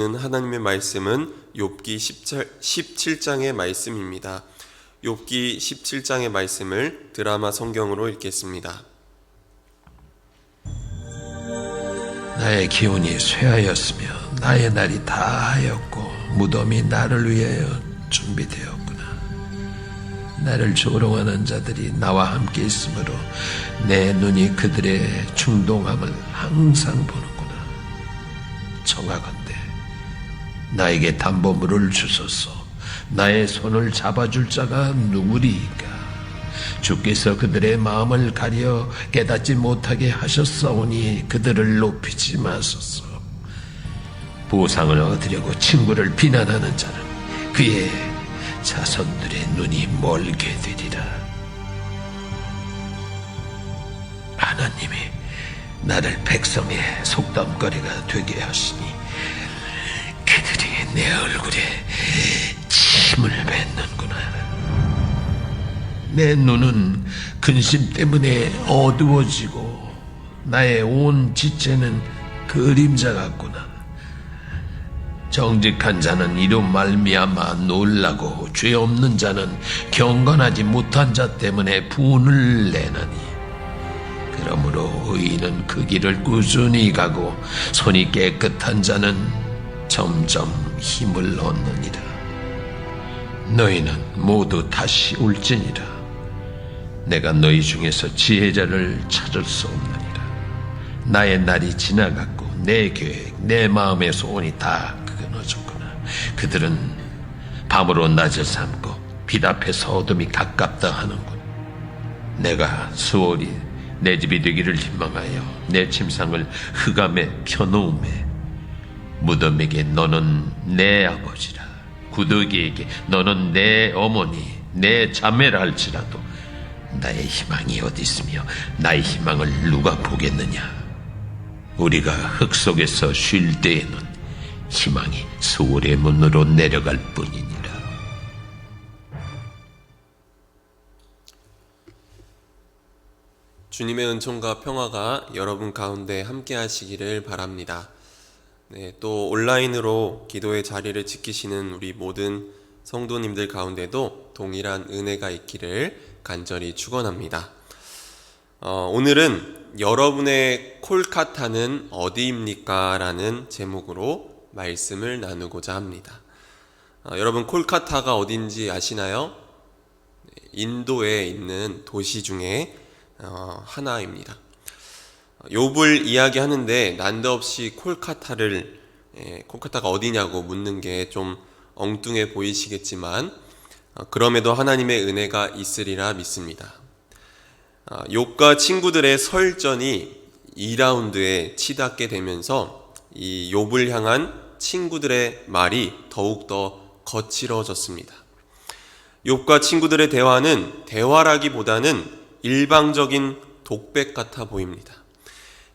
하나님의 말씀은 욥기 17장의 말씀입니다. 욥기 17장의 말씀을 드라마 성경으로 읽겠습니다. 나의 기운이 쇠하였으며 나의 날이 다하였고 무덤이 나를 위하여 준비되었구나. 나를 조롱하는 자들이 나와 함께 있으므로 내 눈이 그들의 충동함을 항상 보는구나. 청하건대 나에게 담보물을 주소서. 나의 손을 잡아줄 자가 누구리이까? 주께서 그들의 마음을 가려 깨닫지 못하게 하셨사오니 그들을 높이지 마소서. 보상을 얻으려고 친구를 비난하는 자는 그의 자손들의 눈이 멀게 되리라. 하나님이 나를 백성의 속담거리가 되게 하시니 그들이 내 얼굴에 침을 뱉는구나. 내 눈은 근심 때문에 어두워지고 나의 온 지체는 그림자 같구나. 정직한 자는 이로 말미암아 놀라고 죄 없는 자는 경건하지 못한 자 때문에 분을 내나니, 그러므로 의인은 그 길을 꾸준히 가고 손이 깨끗한 자는 점점 힘을 얻느니라. 너희는 모두 다시 울지니라. 내가 너희 중에서 지혜자를 찾을 수 없느니라. 나의 날이 지나갔고 내 계획, 내 마음의 소원이 다 끊어졌구나. 그들은 밤으로 낮을 삼고 빛 앞에서 어둠이 가깝다 하는군. 내가 수월이 내 집이 되기를 희망하여 내 침상을 흑암에 펴놓음에, 무덤에게 너는 내 아버지라, 구더기에게 너는 내 어머니, 내 자매라 할지라도 나의 희망이 어디 있으며 나의 희망을 누가 보겠느냐? 우리가 흙 속에서 쉴 때에는 희망이 수월의 문으로 내려갈 뿐이니라. 주님의 은총과 평화가 여러분 가운데 함께 하시기를 바랍니다. 네, 또 온라인으로 기도의 자리를 지키시는 우리 모든 성도님들 가운데도 동일한 은혜가 있기를 간절히 축원합니다. 오늘은 여러분의 콜카타는 어디입니까? 라는 제목으로 말씀을 나누고자 합니다. 여러분 콜카타가 어딘지 아시나요? 인도에 있는 도시 중에 하나입니다. 욥을 이야기하는데 난데없이 콜카타가 어디냐고 묻는 게 좀 엉뚱해 보이시겠지만 그럼에도 하나님의 은혜가 있으리라 믿습니다. 욥과 친구들의 설전이 2라운드에 치닫게 되면서 이 욥을 향한 친구들의 말이 더욱더 거칠어졌습니다. 욥과 친구들의 대화는 대화라기보다는 일방적인 독백 같아 보입니다.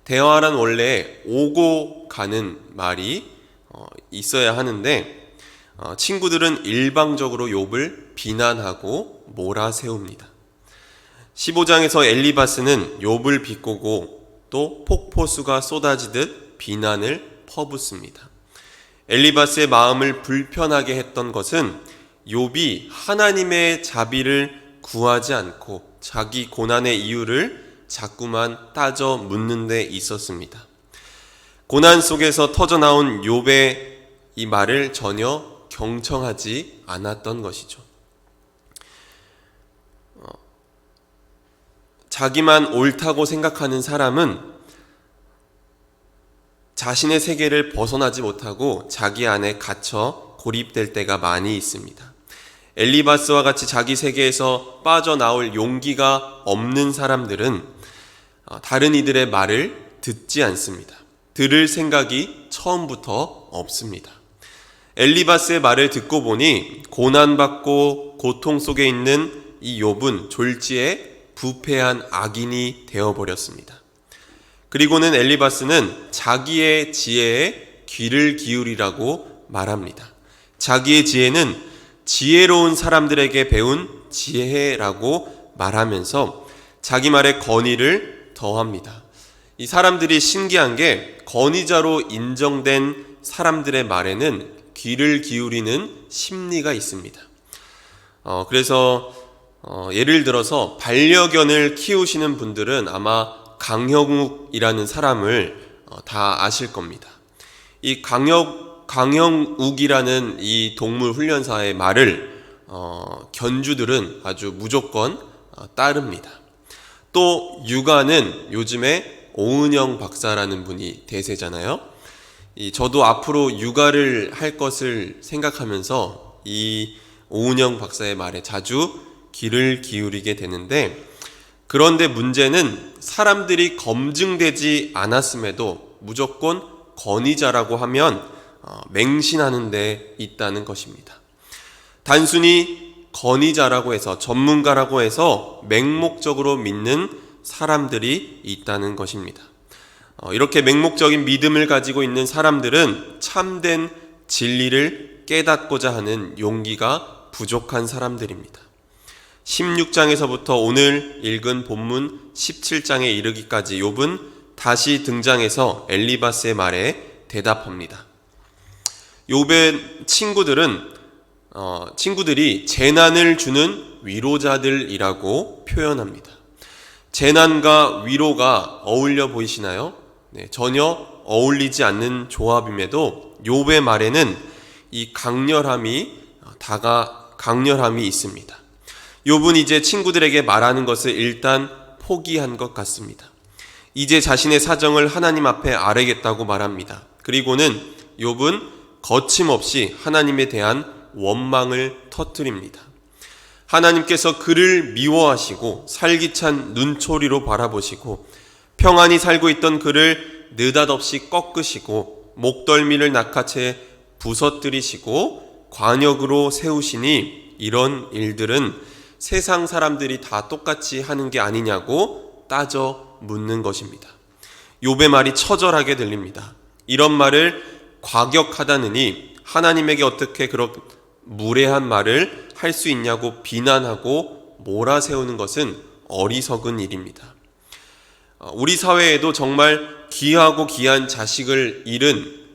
대화란 원래 오고 가는 말이 있어야 하는데 친구들은 일방적으로 욥을 비난하고 몰아세웁니다. 15장에서 엘리바스는 욥을 비꼬고 또 폭포수가 쏟아지듯 비난을 퍼붓습니다. 엘리바스의 마음을 불편하게 했던 것은 욥이 하나님의 자비를 구하지 않고 자기 고난의 이유를 자꾸만 따져 묻는 데 있었습니다. 고난 속에서 터져나온 욥의 이 말을 전혀 경청하지 않았던 것이죠. 자기만 옳다고 생각하는 사람은 자신의 세계를 벗어나지 못하고 자기 안에 갇혀 고립될 때가 많이 있습니다. 엘리바스와 같이 자기 세계에서 빠져나올 용기가 없는 사람들은 다른 이들의 말을 듣지 않습니다. 들을 생각이 처음부터 없습니다. 엘리바스의 말을 듣고 보니 고난받고 고통 속에 있는 이 욥은 졸지에 부패한 악인이 되어버렸습니다. 그리고는 엘리바스는 자기의 지혜에 귀를 기울이라고 말합니다. 자기의 지혜는 지혜로운 사람들에게 배운 지혜라고 말하면서 자기 말에 권위를 더합니다. 이 사람들이 신기한 게 권위자로 인정된 사람들의 말에는 귀를 기울이는 심리가 있습니다. 그래서 예를 들어서 반려견을 키우시는 분들은 아마 강형욱이라는 사람을 다 아실 겁니다. 이 강형욱이라는 이 동물 훈련사의 말을 견주들은 아주 무조건 따릅니다. 또 육아는 요즘에 오은영 박사라는 분이 대세잖아요. 저도 앞으로 육아를 할 것을 생각하면서 이 오은영 박사의 말에 자주 귀를 기울이게 되는데, 그런데 문제는 사람들이 검증되지 않았음에도 무조건 권위자라고 하면 맹신하는 데 있다는 것입니다. 단순히 권위자라고 해서, 전문가라고 해서 맹목적으로 믿는 사람들이 있다는 것입니다. 이렇게 맹목적인 믿음을 가지고 있는 사람들은 참된 진리를 깨닫고자 하는 용기가 부족한 사람들입니다. 16장에서부터 오늘 읽은 본문 17장에 이르기까지 욥은 다시 등장해서 엘리바스의 말에 대답합니다. 욥의 친구들이 재난을 주는 위로자들이라고 표현합니다. 재난과 위로가 어울려 보이시나요? 네, 전혀 어울리지 않는 조합임에도 욥의 말에는 이 강렬함이 있습니다. 욥은 이제 친구들에게 말하는 것을 일단 포기한 것 같습니다. 이제 자신의 사정을 하나님 앞에 아뢰겠다고 말합니다. 그리고는 욥은 거침없이 하나님에 대한 원망을 터뜨립니다. 하나님께서 그를 미워하시고 살기찬 눈초리로 바라보시고 평안히 살고 있던 그를 느닷없이 꺾으시고 목덜미를 낚아채 부서뜨리시고 관역으로 세우시니 이런 일들은 세상 사람들이 다 똑같이 하는 게 아니냐고 따져 묻는 것입니다. 욥의 말이 처절하게 들립니다. 이런 말을 과격하다느니 하나님에게 어떻게 그런 무례한 말을 할 수 있냐고 비난하고 몰아세우는 것은 어리석은 일입니다. 우리 사회에도 정말 귀하고 귀한 자식을 잃은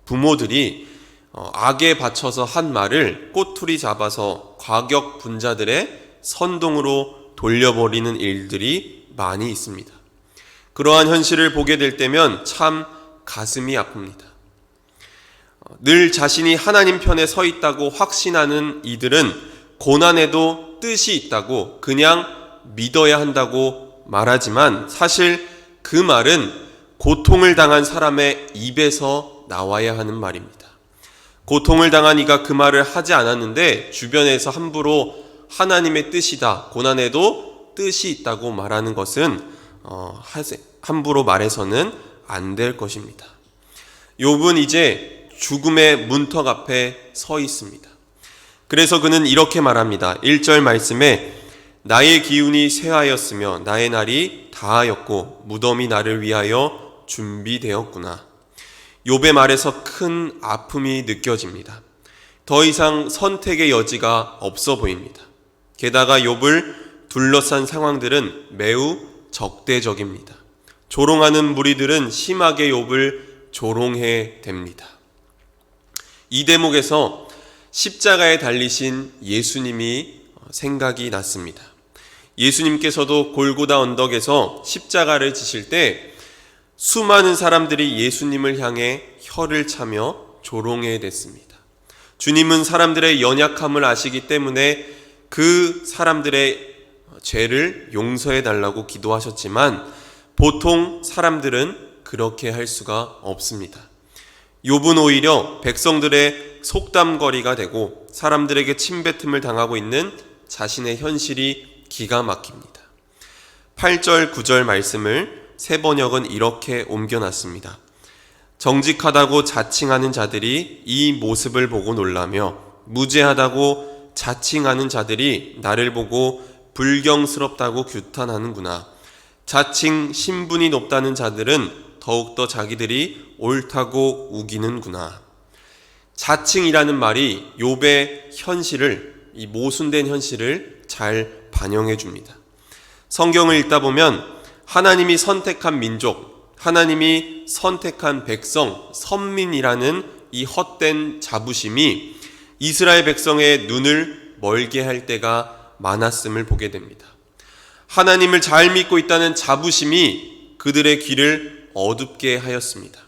부모들이 악에 받쳐서 한 말을 꼬투리 잡아서 과격 분자들의 선동으로 돌려버리는 일들이 많이 있습니다. 그러한 현실을 보게 될 때면 참 가슴이 아픕니다. 늘 자신이 하나님 편에 서 있다고 확신하는 이들은 고난에도 뜻이 있다고 그냥 믿어야 한다고 말하지만 사실 그 말은 고통을 당한 사람의 입에서 나와야 하는 말입니다. 고통을 당한 이가 그 말을 하지 않았는데 주변에서 함부로 하나님의 뜻이다, 고난에도 뜻이 있다고 말하는 것은 함부로 말해서는 안 될 것입니다. 욥은 이제 죽음의 문턱 앞에 서 있습니다. 그래서 그는 이렇게 말합니다. 1절 말씀에 나의 기운이 쇠하였으며 나의 날이 다하였고 무덤이 나를 위하여 준비되었구나. 욥의 말에서 큰 아픔이 느껴집니다. 더 이상 선택의 여지가 없어 보입니다. 게다가 욥을 둘러싼 상황들은 매우 적대적입니다. 조롱하는 무리들은 심하게 욥을 조롱해 댑니다. 이 대목에서 십자가에 달리신 예수님이 생각이 났습니다. 예수님께서도 골고다 언덕에서 십자가를 지실 때 수많은 사람들이 예수님을 향해 혀를 차며 조롱해 댔습니다. 주님은 사람들의 연약함을 아시기 때문에 그 사람들의 죄를 용서해 달라고 기도하셨지만 보통 사람들은 그렇게 할 수가 없습니다. 욥은 오히려 백성들의 속담거리가 되고 사람들에게 침뱉음을 당하고 있는 자신의 현실이 기가 막힙니다. 8절, 9절 말씀을 새번역은 이렇게 옮겨놨습니다. 정직하다고 자칭하는 자들이 이 모습을 보고 놀라며 무죄하다고 자칭하는 자들이 나를 보고 불경스럽다고 규탄하는구나. 자칭 신분이 높다는 자들은 더욱더 자기들이 옳다고 우기는구나. 자칭이라는 말이 욥의 현실을, 이 모순된 현실을 잘 반영해 줍니다. 성경을 읽다 보면 하나님이 선택한 민족, 하나님이 선택한 백성, 선민이라는 이 헛된 자부심이 이스라엘 백성의 눈을 멀게 할 때가 많았음을 보게 됩니다. 하나님을 잘 믿고 있다는 자부심이 그들의 귀를 어둡게 하였습니다.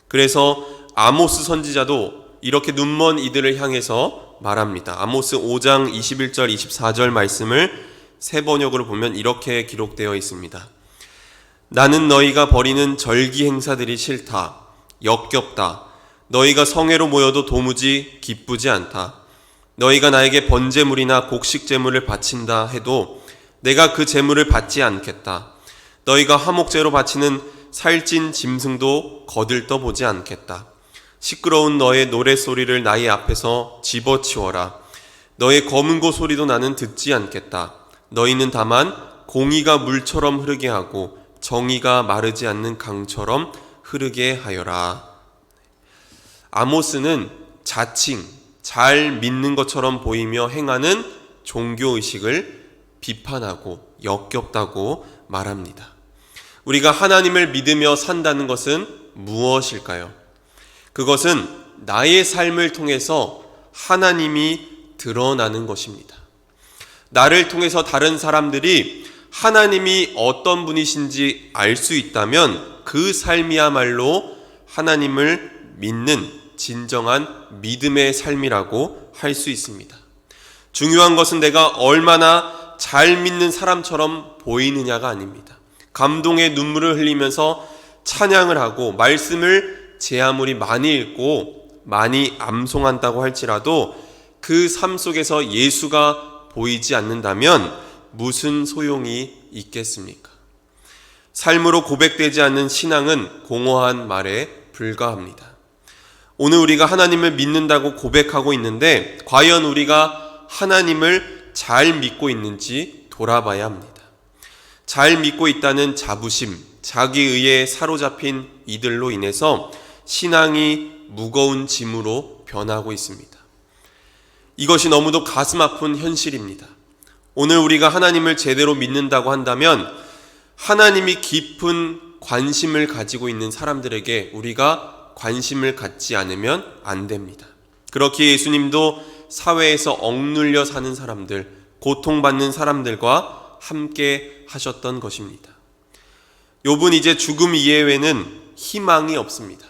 그래서 아모스 선지자도 이렇게 눈먼 이들을 향해서 말합니다. 아모스 5장 21절 24절 말씀을 새 번역으로 보면 이렇게 기록되어 있습니다. 나는 너희가 벌이는 절기 행사들이 싫다. 역겹다. 너희가 성회로 모여도 도무지 기쁘지 않다. 너희가 나에게 번제물이나 곡식제물을 바친다 해도 내가 그 제물을 받지 않겠다. 너희가 화목제로 바치는 살찐 짐승도 거들떠보지 않겠다. 시끄러운 너의 노랫소리를 나의 앞에서 집어치워라. 너의 검은고 소리도 나는 듣지 않겠다. 너희는 다만 공의가 물처럼 흐르게 하고 정의가 마르지 않는 강처럼 흐르게 하여라. 아모스는 자칭 잘 믿는 것처럼 보이며 행하는 종교의식을 비판하고 역겹다고 말합니다. 우리가 하나님을 믿으며 산다는 것은 무엇일까요? 그것은 나의 삶을 통해서 하나님이 드러나는 것입니다. 나를 통해서 다른 사람들이 하나님이 어떤 분이신지 알 수 있다면 그 삶이야말로 하나님을 믿는 진정한 믿음의 삶이라고 할 수 있습니다. 중요한 것은 내가 얼마나 잘 믿는 사람처럼 보이느냐가 아닙니다. 감동의 눈물을 흘리면서 찬양을 하고 말씀을 제 아무리 많이 읽고 많이 암송한다고 할지라도 그 삶 속에서 예수가 보이지 않는다면 무슨 소용이 있겠습니까? 삶으로 고백되지 않는 신앙은 공허한 말에 불과합니다. 오늘 우리가 하나님을 믿는다고 고백하고 있는데 과연 우리가 하나님을 잘 믿고 있는지 돌아봐야 합니다. 잘 믿고 있다는 자부심, 자기의에 사로잡힌 이들로 인해서 신앙이 무거운 짐으로 변하고 있습니다. 이것이 너무도 가슴 아픈 현실입니다. 오늘 우리가 하나님을 제대로 믿는다고 한다면 하나님이 깊은 관심을 가지고 있는 사람들에게 우리가 관심을 갖지 않으면 안 됩니다. 그렇게 예수님도 사회에서 억눌려 사는 사람들, 고통받는 사람들과 함께 하셨던 것입니다. 욥은 이제 죽음 이외에는 희망이 없습니다.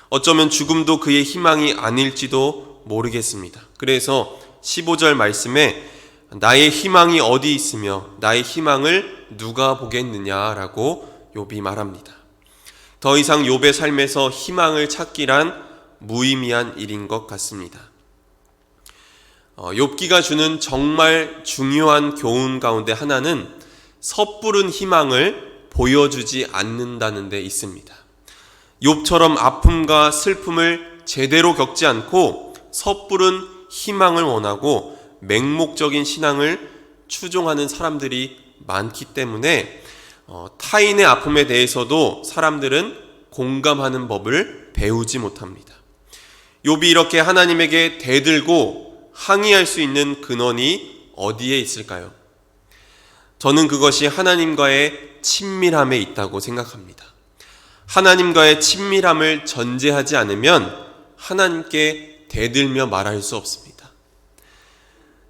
어쩌면 죽음도 그의 희망이 아닐지도 모르겠습니다. 그래서 15절 말씀에 나의 희망이 어디 있으며 나의 희망을 누가 보겠느냐라고 욥이 말합니다. 더 이상 욥의 삶에서 희망을 찾기란 무의미한 일인 것 같습니다. 욥기가 주는 정말 중요한 교훈 가운데 하나는 섣부른 희망을 보여주지 않는다는 데 있습니다. 욥처럼 아픔과 슬픔을 제대로 겪지 않고 섣부른 희망을 원하고 맹목적인 신앙을 추종하는 사람들이 많기 때문에 타인의 아픔에 대해서도 사람들은 공감하는 법을 배우지 못합니다. 욥이 이렇게 하나님에게 대들고 항의할 수 있는 근원이 어디에 있을까요? 저는 그것이 하나님과의 친밀함에 있다고 생각합니다. 하나님과의 친밀함을 전제하지 않으면 하나님께 대들며 말할 수 없습니다.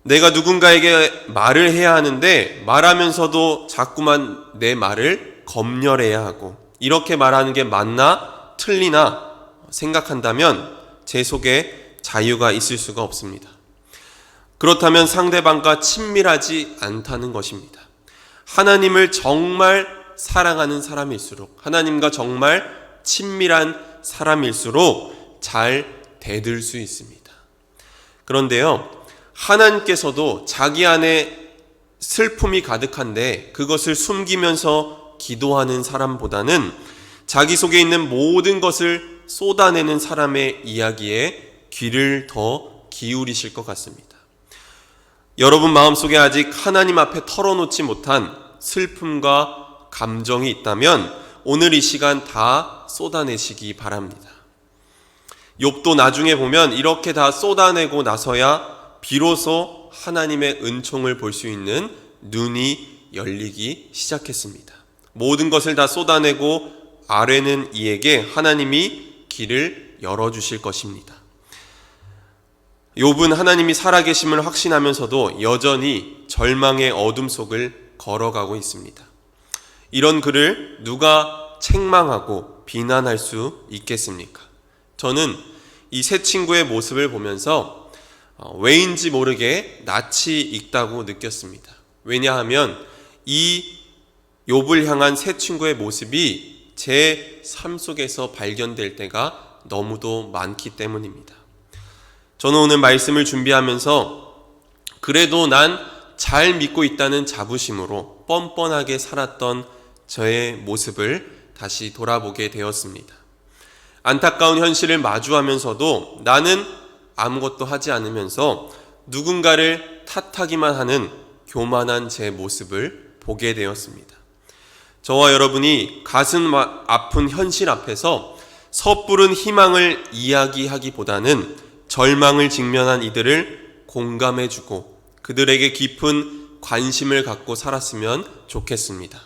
내가 누군가에게 말을 해야 하는데 말하면서도 자꾸만 내 말을 검열해야 하고 이렇게 말하는 게 맞나 틀리나 생각한다면 제 속에 자유가 있을 수가 없습니다. 그렇다면 상대방과 친밀하지 않다는 것입니다. 하나님을 정말 사랑하는 사람일수록 하나님과 정말 친밀한 사람일수록 잘 대들 수 있습니다. 그런데요, 하나님께서도 자기 안에 슬픔이 가득한데 그것을 숨기면서 기도하는 사람보다는 자기 속에 있는 모든 것을 쏟아내는 사람의 이야기에 귀를 더 기울이실 것 같습니다. 여러분 마음속에 아직 하나님 앞에 털어놓지 못한 슬픔과 감정이 있다면 오늘 이 시간 다 쏟아내시기 바랍니다. 욥도 나중에 보면 이렇게 다 쏟아내고 나서야 비로소 하나님의 은총을 볼 수 있는 눈이 열리기 시작했습니다. 모든 것을 다 쏟아내고 아뢰는 이에게 하나님이 길을 열어주실 것입니다. 욥은 하나님이 살아계심을 확신하면서도 여전히 절망의 어둠 속을 걸어가고 있습니다. 이런 그를 누가 책망하고 비난할 수 있겠습니까? 저는 이 세 친구의 모습을 보면서 왜인지 모르게 낯이 익다고 느꼈습니다. 왜냐하면 이 욥을 향한 세 친구의 모습이 제 삶 속에서 발견될 때가 너무도 많기 때문입니다. 저는 오늘 말씀을 준비하면서 그래도 난 잘 믿고 있다는 자부심으로 뻔뻔하게 살았던 저의 모습을 다시 돌아보게 되었습니다. 안타까운 현실을 마주하면서도 나는 아무것도 하지 않으면서 누군가를 탓하기만 하는 교만한 제 모습을 보게 되었습니다. 저와 여러분이 가슴 아픈 현실 앞에서 섣부른 희망을 이야기하기보다는 절망을 직면한 이들을 공감해주고 그들에게 깊은 관심을 갖고 살았으면 좋겠습니다.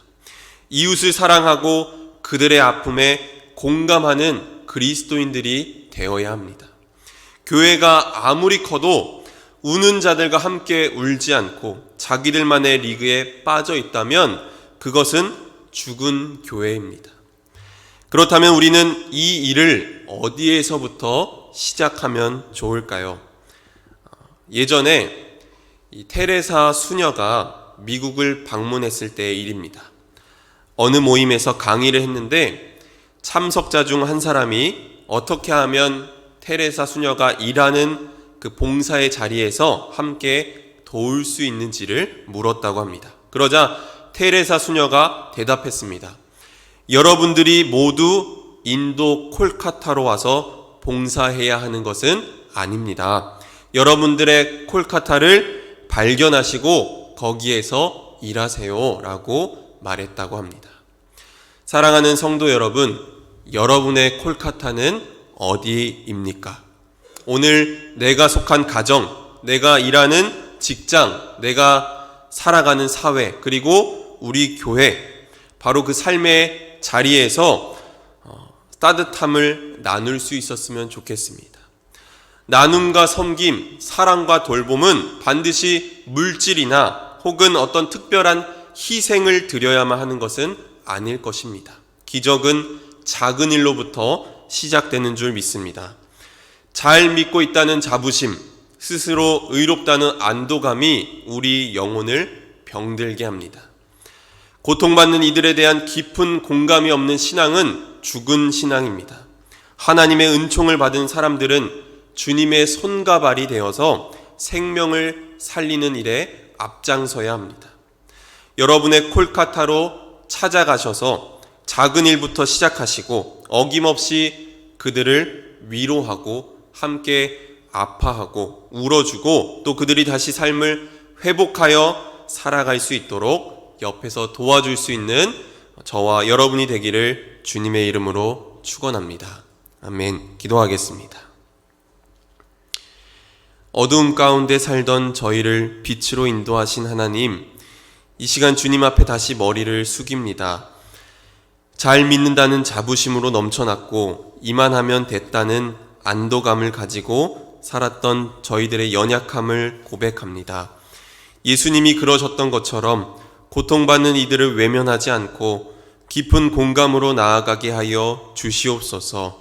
이웃을 사랑하고 그들의 아픔에 공감하는 그리스도인들이 되어야 합니다. 교회가 아무리 커도 우는 자들과 함께 울지 않고 자기들만의 리그에 빠져 있다면 그것은 죽은 교회입니다. 그렇다면 우리는 이 일을 어디에서부터 시작하면 좋을까요? 예전에 이 테레사 수녀가 미국을 방문했을 때의 일입니다. 어느 모임에서 강의를 했는데 참석자 중 한 사람이 어떻게 하면 테레사 수녀가 일하는 그 봉사의 자리에서 함께 도울 수 있는지를 물었다고 합니다. 그러자 테레사 수녀가 대답했습니다. 여러분들이 모두 인도 콜카타로 와서 봉사해야 하는 것은 아닙니다. 여러분들의 콜카타를 발견하시고 거기에서 일하세요 라고 말했다고 합니다. 사랑하는 성도 여러분, 여러분의 콜카타는 어디입니까? 오늘 내가 속한 가정, 내가 일하는 직장, 내가 살아가는 사회, 그리고 우리 교회, 바로 그 삶의 자리에서 따뜻함을 나눌 수 있었으면 좋겠습니다. 나눔과 섬김, 사랑과 돌봄은 반드시 물질이나 혹은 어떤 특별한 희생을 드려야만 하는 것은 아닐 것입니다. 기적은 작은 일로부터 시작되는 줄 믿습니다. 잘 믿고 있다는 자부심, 스스로 의롭다는 안도감이 우리 영혼을 병들게 합니다. 고통받는 이들에 대한 깊은 공감이 없는 신앙은 죽은 신앙입니다. 하나님의 은총을 받은 사람들은 주님의 손과 발이 되어서 생명을 살리는 일에 앞장서야 합니다. 여러분의 콜카타로 찾아가셔서 작은 일부터 시작하시고 어김없이 그들을 위로하고 함께 아파하고 울어주고 또 그들이 다시 삶을 회복하여 살아갈 수 있도록 옆에서 도와줄 수 있는 저와 여러분이 되기를 주님의 이름으로 축원합니다. 아멘. 기도하겠습니다. 어두움 가운데 살던 저희를 빛으로 인도하신 하나님, 이 시간 주님 앞에 다시 머리를 숙입니다. 잘 믿는다는 자부심으로 넘쳐났고 이만하면 됐다는 안도감을 가지고 살았던 저희들의 연약함을 고백합니다. 예수님이 그러셨던 것처럼 고통받는 이들을 외면하지 않고 깊은 공감으로 나아가게 하여 주시옵소서.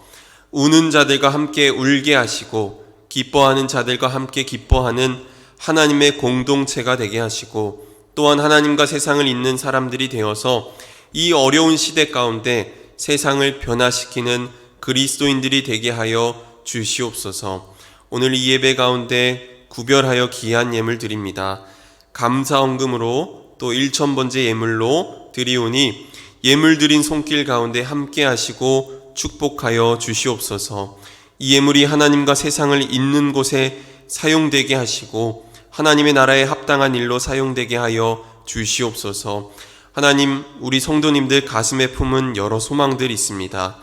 우는 자들과 함께 울게 하시고 기뻐하는 자들과 함께 기뻐하는 하나님의 공동체가 되게 하시고 또한 하나님과 세상을 잇는 사람들이 되어서 이 어려운 시대 가운데 세상을 변화시키는 그리스도인들이 되게 하여 주시옵소서. 오늘 이 예배 가운데 구별하여 귀한 예물 드립니다. 감사헌금으로 또 1,000번째 예물로 드리오니 예물 드린 손길 가운데 함께 하시고 축복하여 주시옵소서. 이 예물이 하나님과 세상을 잇는 곳에 사용되게 하시고 하나님의 나라에 합당한 일로 사용되게 하여 주시옵소서. 하나님, 우리 성도님들 가슴에 품은 여러 소망들이 있습니다.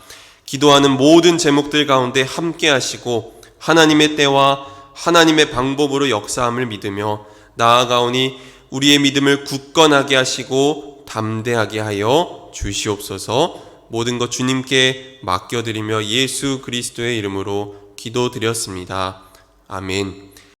기도하는 모든 제목들 가운데 함께 하시고 하나님의 때와 하나님의 방법으로 역사함을 믿으며 나아가오니 우리의 믿음을 굳건하게 하시고 담대하게 하여 주시옵소서. 모든 것 주님께 맡겨드리며 예수 그리스도의 이름으로 기도드렸습니다. 아멘.